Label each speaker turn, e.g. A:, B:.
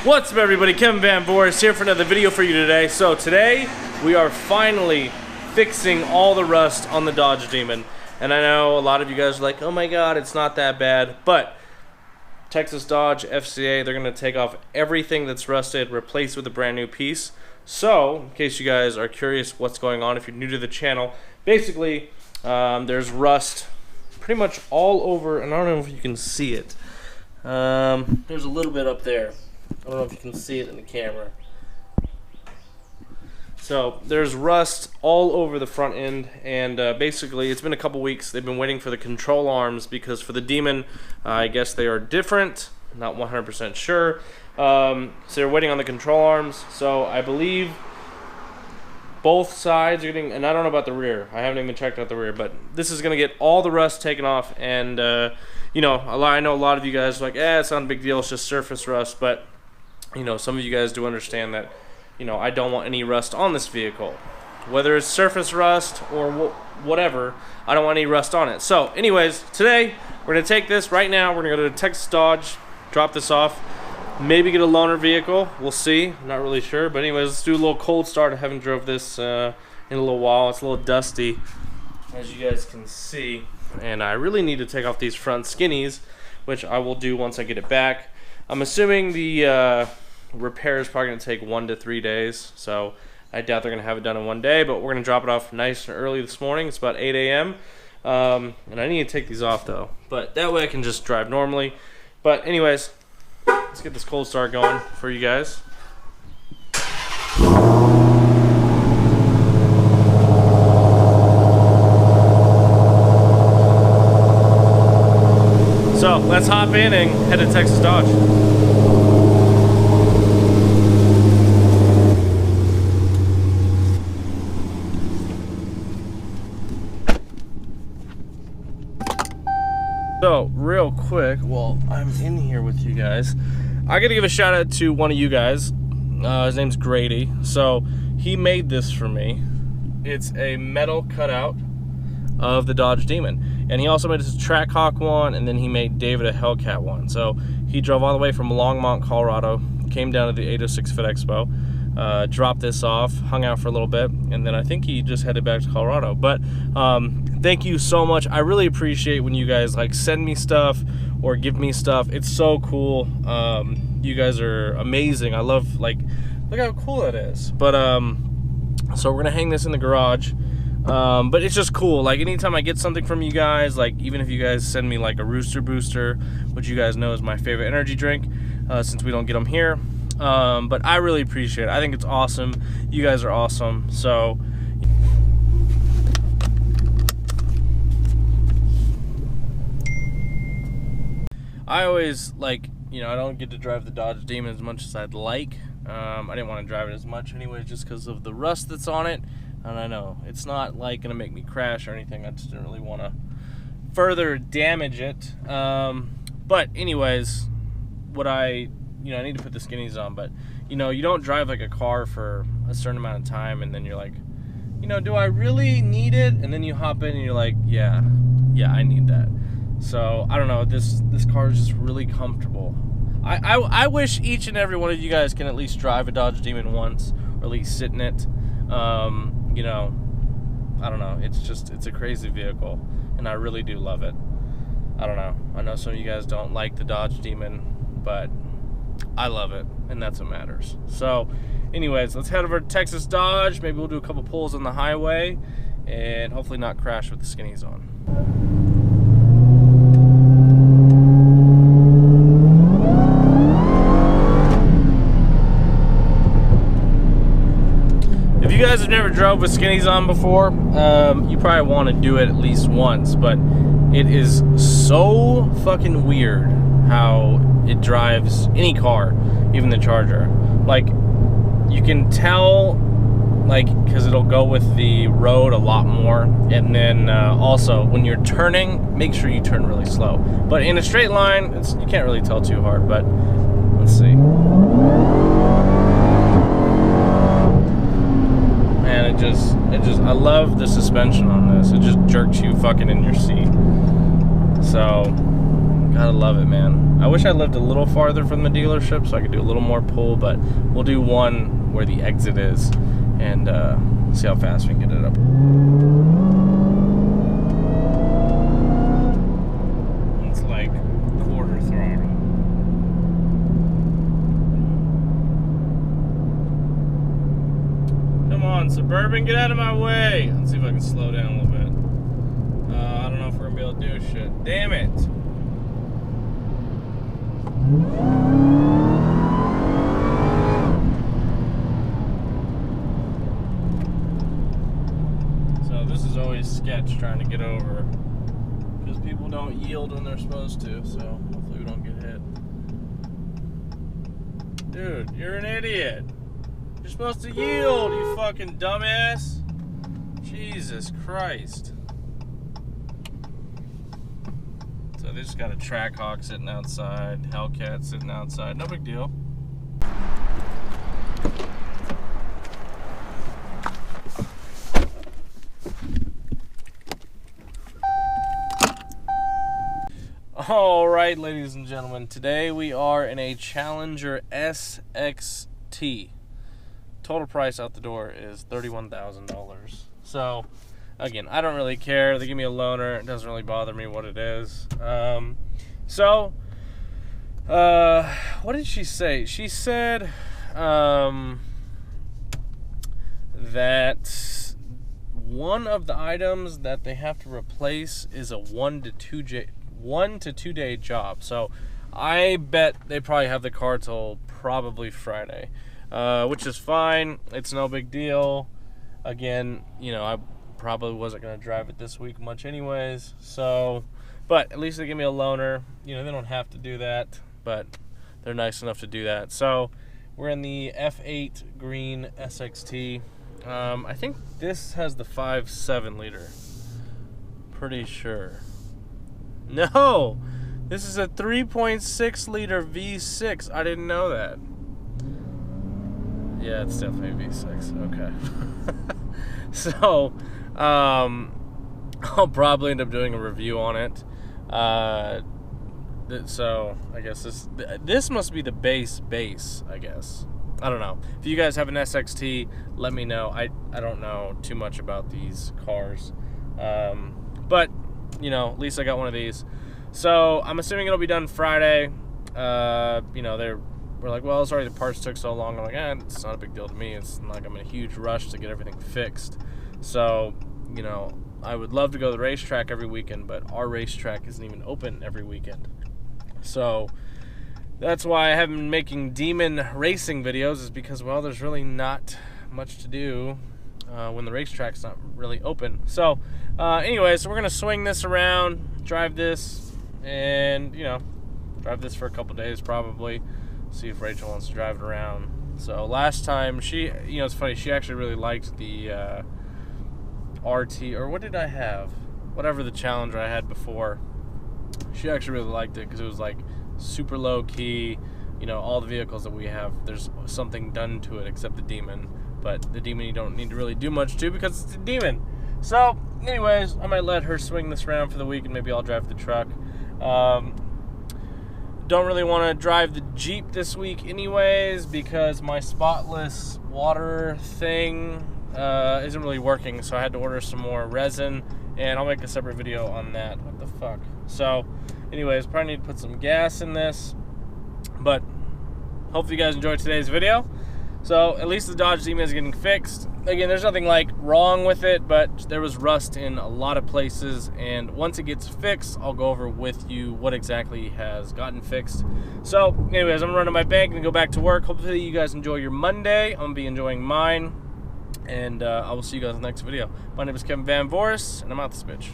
A: What's up, everybody? Kevin Van Voris here for another video for you today. So today we are finally fixing all the rust on the Dodge Demon. And I know a lot of you guys are like, oh my god, it's not that bad. But Texas Dodge FCA, they're going to take off everything that's rusted, replace with a brand new piece. So in case you guys are curious what's going on, if you're new to the channel, basically there's rust pretty much all over, and I don't know if you can see it. There's a little bit up there. I don't know if you can see it in the camera. So there's rust all over the front end, and basically it's been a couple weeks. They've been waiting for the control arms because for the Demon, I guess they are different. Not 100% sure. So they're waiting on the control arms. So I believe both sides are getting, and I don't know about the rear. I haven't even checked out the rear, but this is going to get all the rust taken off. And you know, I know a lot of you guys are like, it's not a big deal. It's just surface rust, but you know, some of you guys do understand that, you know, I don't want any rust on this vehicle. Whether it's surface rust or whatever, I don't want any rust on it. So anyways, today we're going to take this right now. We're going to go to Texas Dodge, drop this off, maybe get a loaner vehicle. We'll see. I'm not really sure. But anyways, let's do a little cold start. I haven't drove this in a little while. It's a little dusty, as you guys can see. And I really need to take off these front skinnies, which I will do once I get it back. I'm assuming the repair is probably going to take 1 to 3 days, so I doubt they're going to have it done in one day, but we're going to drop it off nice and early this morning. It's about 8 a.m. And I need to take these off though, but that way I can just drive normally. But anyways, let's get this cold start going for you guys. So let's hop in and head to Texas Dodge. So real quick, while I'm in here with you guys, I gotta give a shout out to one of you guys. His name's Grady. So he made this for me. It's a metal cutout of the Dodge Demon, and he also made this Trackhawk one, and then he made David a Hellcat one. So he drove all the way from Longmont, Colorado, came down to the 806 Fit Expo, dropped this off, hung out for a little bit, and then I think he just headed back to Colorado. But thank you so much. I really appreciate when you guys like send me stuff or give me stuff. It's so cool. You guys are amazing. I love, like, look how cool that is. But so we're gonna hang this in the garage. But it's just cool. Like, anytime I get something from you guys, like even if you guys send me like a Rooster Booster, which you guys know is my favorite energy drink, since we don't get them here. But I really appreciate it. I think it's awesome. You guys are awesome. So I always, like, you know, I don't get to drive the Dodge Demon as much as I'd like. I didn't want to drive it as much anyway, just because of the rust that's on it. And I know it's not like gonna make me crash or anything. I just didn't really want to further damage it. But anyways, I need to put the skinnies on. But you know, you don't drive like a car for a certain amount of time, and then you're like, you know, do I really need it? And then you hop in and you're like, yeah, I need that. So I don't know, this car is just really comfortable. I wish each and every one of you guys can at least drive a Dodge Demon once, or at least sit in it. You know, I don't know, it's a crazy vehicle, and I really do love it. I don't know, I know some of you guys don't like the Dodge Demon, but I love it, and that's what matters. So anyways, let's head over to Texas Dodge. Maybe we'll do a couple pulls on the highway and hopefully not crash with the skinnies on. If you guys have never drove with skinnies on before, you probably want to do it at least once, but it is so fucking weird how it drives any car, even the Charger. Like, you can tell, like, because it'll go with the road a lot more, and then also when you're turning, make sure you turn really slow. But in a straight line, you can't really tell too hard. But let's see. Man, I love the suspension on this. It just jerks you fucking in your seat. So Gotta love it, man. I wish I lived a little farther from the dealership so I could do a little more pull, but we'll do one where the exit is and see how fast we can get it up. It's like quarter throttle. Come on, Suburban, get out of my way. Let's see if I can slow down a little bit. I don't know if we're gonna be able to do shit. Damn it. So this is always sketch trying to get over because people don't yield when they're supposed to, so hopefully we don't get hit. Dude, you're an idiot. You're supposed to yield, you fucking dumbass. Jesus Christ. So they just got a Trackhawk sitting outside, Hellcat sitting outside, no big deal. All right, ladies and gentlemen, today we are in a Challenger SXT. Total price out the door is $31,000. So, again, I don't really care. They give me a loaner. It doesn't really bother me what it is. What did she say? She said that one of the items that they have to replace is a 1 to 2 day job. So I bet they probably have the car till probably Friday, which is fine. It's no big deal. Again, you know, I probably wasn't going to drive it this week much anyways. So, but at least they give me a loaner. You know, they don't have to do that, but they're nice enough to do that. So we're in the F8 green SXT. I think this has the 5.7 liter. Pretty sure. No, this is a 3.6 liter V6. I didn't know that. Yeah, it's definitely V6. Okay. So, I'll probably end up doing a review on it. So I guess this must be the base, I guess. I don't know. If you guys have an SXT, let me know. I don't know too much about these cars. But, you know, at least I got one of these. So I'm assuming it'll be done Friday. You know, we're like, well, sorry, the parts took so long. I'm like, it's not a big deal to me. It's not like I'm in a huge rush to get everything fixed. So, you know, I would love to go to the racetrack every weekend, but our racetrack isn't even open every weekend. So that's why I haven't been making demon racing videos, is because, well, there's really not much to do when the racetrack's not really open. So anyway, so we're going to swing this around, drive this, and, you know, drive this for a couple days probably. See if Rachel wants to drive it around. So last time she, you know, it's funny, she actually really liked the RT, or what did I have? Whatever the Challenger I had before. She actually really liked it because it was like super low key. You know, all the vehicles that we have, there's something done to it except the Demon. But the Demon you don't need to really do much to because it's a Demon. So anyways, I might let her swing this around for the week and maybe I'll drive the truck. Don't really want to drive the Jeep this week anyways because my spotless water thing isn't really working, so I had to order some more resin, and I'll make a separate video on that. What the fuck? So anyways, probably need to put some gas in this, but hopefully you guys enjoyed today's video. So at least the Dodge Demon is getting fixed. Again, there's nothing like wrong with it, but there was rust in a lot of places, and once it gets fixed, I'll go over with you what exactly has gotten fixed. So anyways, I'm gonna run to my bank and go back to work. Hopefully you guys enjoy your Monday. I'm gonna be enjoying mine, and I will see you guys in the next video. My name is Kevin Van Voris, and I'm out this bitch.